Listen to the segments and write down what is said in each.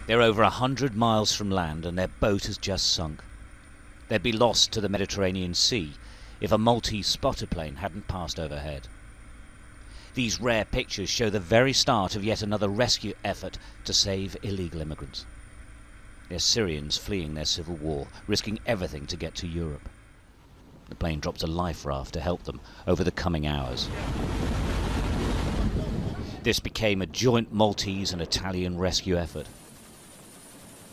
They're over 100 miles from land and their boat has just sunk. They'd be lost to the Mediterranean Sea if a Maltese spotter plane hadn't passed overhead. These rare pictures show the very start of yet another rescue effort to save illegal immigrants. They're Syrians fleeing their civil war, risking everything to get to Europe. The plane drops a life raft to help them over the coming hours. This became a joint Maltese and Italian rescue effort.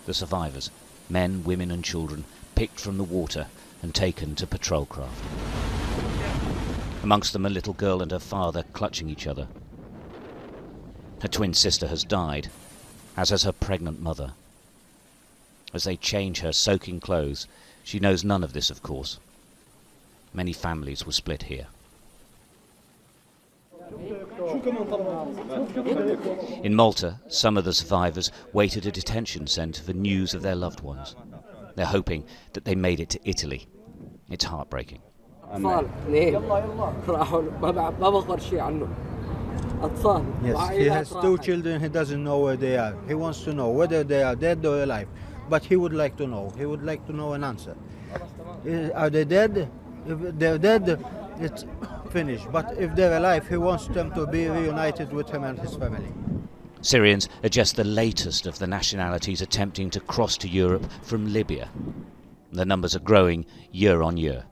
The survivors, men, women and children, picked from the water and taken to patrol craft. Amongst them a little girl and her father clutching each other. Her twin sister has died, as has her pregnant mother. As they change her soaking clothes, she knows none of this, of course. Many families were split here. In Malta, some of the survivors wait at a detention centre for news of their loved ones. They're hoping that they made it to Italy. It's heartbreaking. Yes, he has two children, he doesn't know where they are. He wants to know whether they are dead or alive. But he would like to know. He would like to know an answer. Are they dead? If they're dead, it's finished. But if they're alive, he wants them to be reunited with him and his family. Syrians are just the latest of the nationalities attempting to cross to Europe from Libya. The numbers are growing year on year.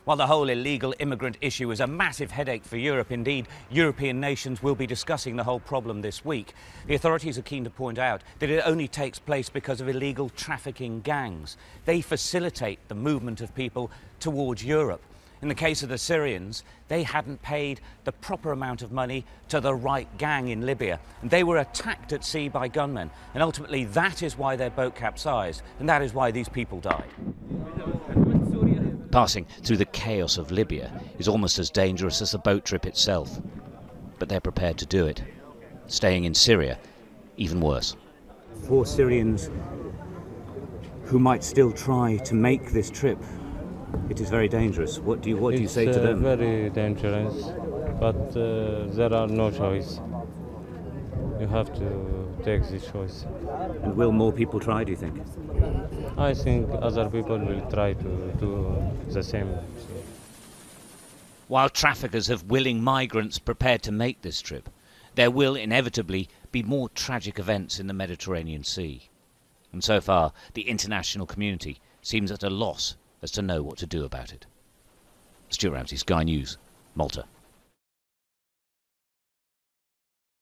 While the whole illegal immigrant issue is a massive headache for Europe, indeed, European nations will be discussing the whole problem this week. The authorities are keen to point out that it only takes place because of illegal trafficking gangs. They facilitate the movement of people towards Europe. In the case of the Syrians, they hadn't paid the proper amount of money to the right gang in Libya. And they were attacked at sea by gunmen. And ultimately, that is why their boat capsized. And that is why these people died. Passing through the chaos of Libya is almost as dangerous as the boat trip itself. But they're prepared to do it. Staying in Syria, even worse. For Syrians who might still try to make this trip, it is very dangerous. What do you say to them? It's very dangerous, but there are no choice. You have to take this choice. And will more people try, do you think? I think other people will try to do the same. While traffickers have willing migrants prepared to make this trip, there will inevitably be more tragic events in the Mediterranean Sea. And so far, the international community seems at a loss as to know what to do about it. Stuart Ramsey, Sky News, Malta.